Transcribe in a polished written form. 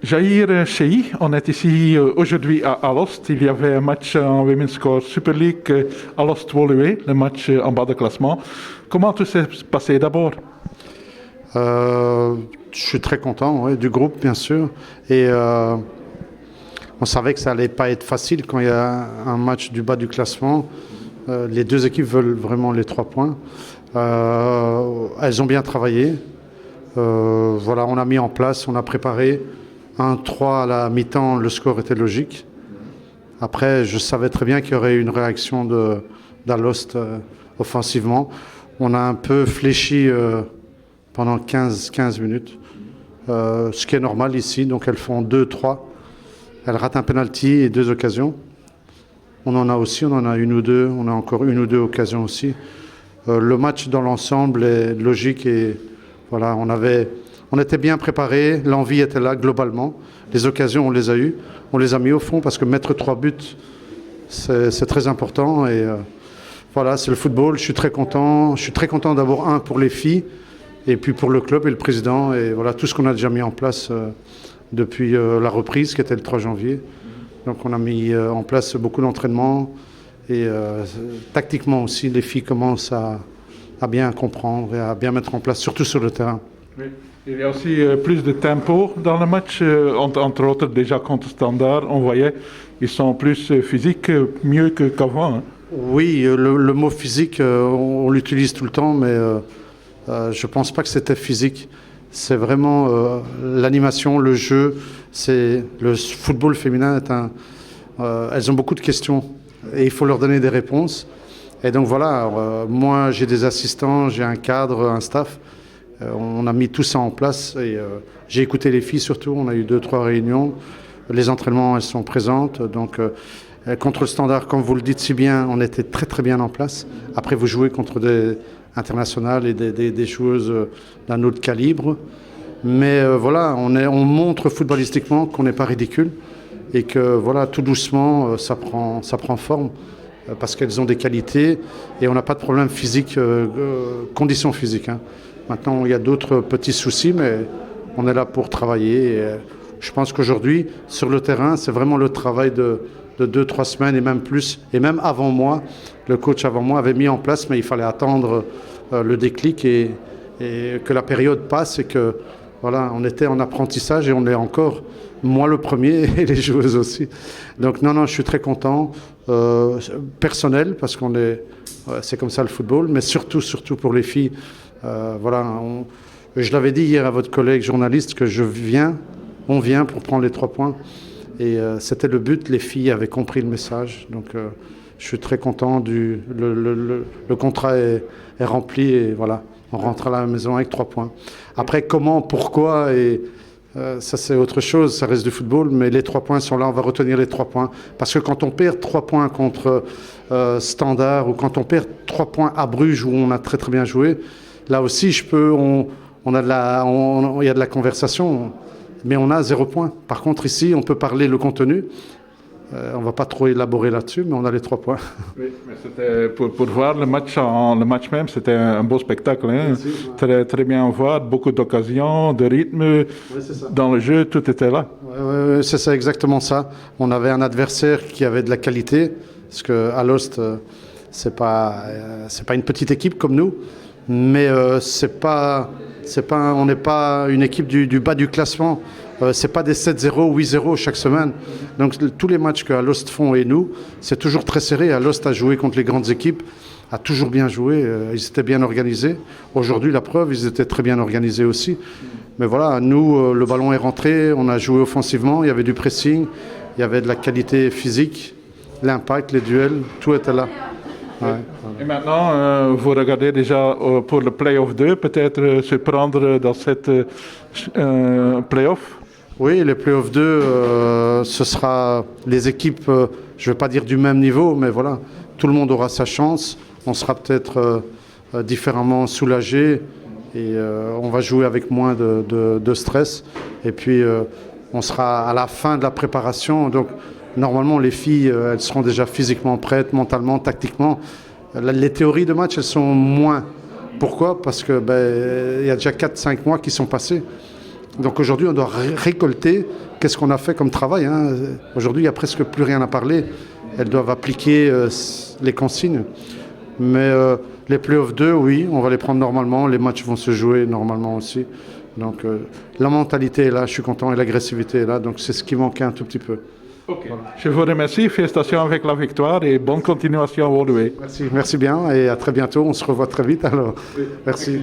Jair Chey, on est ici aujourd'hui à Alost. Il y avait un match en Women's Core Super League, Alost-Woluwe, le match en bas de classement. Comment tout s'est passé d'abord? Je suis très content, ouais, du groupe bien sûr. Et on savait que ça allait pas être facile quand il y a un match du bas du classement. Les deux équipes veulent vraiment les 3 points. Elles ont bien travaillé. Voilà, on a mis en place, on a préparé 1-3 à la mi-temps, le score était logique. Après, je savais très bien qu'il y aurait une réaction d'Alost offensivement. On a un peu fléchi pendant 15 minutes, ce qui est normal ici. Donc elles font 2-3. Elles ratent un penalty et 2 occasions. On en a aussi, on en a une ou deux. On a encore une ou deux occasions aussi. Le match dans l'ensemble est logique et voilà, on était bien préparés, l'envie était là globalement. Les occasions, on les a eues. On les a mis au fond parce que mettre 3 buts, c'est très important. Et voilà, c'est le football. Je suis très content. Je suis très content d'avoir pour les filles et puis pour le club et le président. Et voilà, tout ce qu'on a déjà mis en place depuis la reprise qui était le 3 janvier. Donc on a mis en place beaucoup d'entraînements. Et tactiquement aussi, les filles commencent à bien comprendre et à bien mettre en place, surtout sur le terrain. Oui. Il y a aussi plus de tempo dans le match, entre autres déjà contre Standard, on voyait, ils sont plus physiques, mieux qu'avant. Hein. Oui, le mot physique, on l'utilise tout le temps, mais je ne pense pas que c'était physique. C'est vraiment l'animation, le jeu. Le football féminin elles ont beaucoup de questions et il faut leur donner des réponses. Et donc voilà, moi j'ai des assistants, j'ai un cadre, un staff. On a mis tout ça en place et j'ai écouté les filles surtout. On a eu 2-3 réunions. Les entraînements, elles sont présentes. Donc contre le Standard, comme vous le dites si bien, on était très très bien en place. Après, vous jouez contre des internationales et des joueuses d'un autre calibre. Mais voilà, on montre footballistiquement qu'on n'est pas ridicule et que voilà, tout doucement, ça prend forme. Parce qu'elles ont des qualités et on n'a pas de problème physique, conditions physiques. Hein. Maintenant, il y a d'autres petits soucis, mais on est là pour travailler. Et je pense qu'aujourd'hui, sur le terrain, c'est vraiment le travail de 2-3 semaines et même plus. Et même avant moi, le coach avant moi avait mis en place, mais il fallait attendre le déclic et que la période passe et que voilà, on était en apprentissage et on est encore, moi le premier et les joueuses aussi. Donc non, je suis très content. Personnel, parce c'est comme ça le football, mais surtout pour les filles. Voilà, je l'avais dit hier à votre collègue journaliste que on vient pour prendre les 3 points. Et c'était le but, les filles avaient compris le message. Donc je suis très content. Le contrat est rempli et voilà, on rentre à la maison avec 3 points. Après, comment, pourquoi ça c'est autre chose, ça reste du football, mais les 3 points sont là, on va retenir les 3 points. Parce que quand on perd 3 points contre Standard ou quand on perd 3 points à Bruges où on a très très bien joué, là aussi il y a de la conversation, mais on a 0 points. Par contre ici, on peut parler le contenu. On ne va pas trop élaborer là-dessus, mais on a les 3 points. Oui, mais c'était pour voir le match même, c'était un beau spectacle. Hein? Merci, ouais. Très, très bien à voir, beaucoup d'occasions, de rythme, dans le jeu, tout était là. Oui, c'est ça, exactement ça. On avait un adversaire qui avait de la qualité, parce que Alost, c'est pas une petite équipe comme nous, mais on n'est pas une équipe du bas du classement. C'est pas des 7-0, 8-0 chaque semaine. Donc tous les matchs que Alost font et nous, c'est toujours très serré. Alost a joué contre les grandes équipes, a toujours bien joué. Ils étaient bien organisés. Aujourd'hui, la preuve, ils étaient très bien organisés aussi. Mais voilà, nous, le ballon est rentré, on a joué offensivement, il y avait du pressing, il y avait de la qualité physique, l'impact, les duels, tout était là. Ouais. Et maintenant, vous regardez déjà pour le Play-off 2, peut-être se prendre dans cette Play-off? Oui, les Play-off 2, ce sera les équipes, je ne vais pas dire du même niveau, mais voilà, tout le monde aura sa chance. On sera peut-être différemment soulagé et on va jouer avec moins de stress. Et puis, on sera à la fin de la préparation. Donc, normalement, les filles, elles seront déjà physiquement prêtes, mentalement, tactiquement. Les théories de match, elles sont moins. Pourquoi ? Parce que y a déjà 4-5 mois qui sont passés. Donc aujourd'hui, on doit récolter qu'est-ce qu'on a fait comme travail. Hein. Aujourd'hui, il n'y a presque plus rien à parler. Elles doivent appliquer les consignes. Mais les playoffs 2, oui, on va les prendre normalement. Les matchs vont se jouer normalement aussi. Donc la mentalité est là, je suis content, et l'agressivité est là. Donc c'est ce qui manquait un tout petit peu. Okay. Je vous remercie, félicitations avec la victoire et bonne continuation à Woluwe. Merci bien et à très bientôt. On se revoit très vite alors. Merci.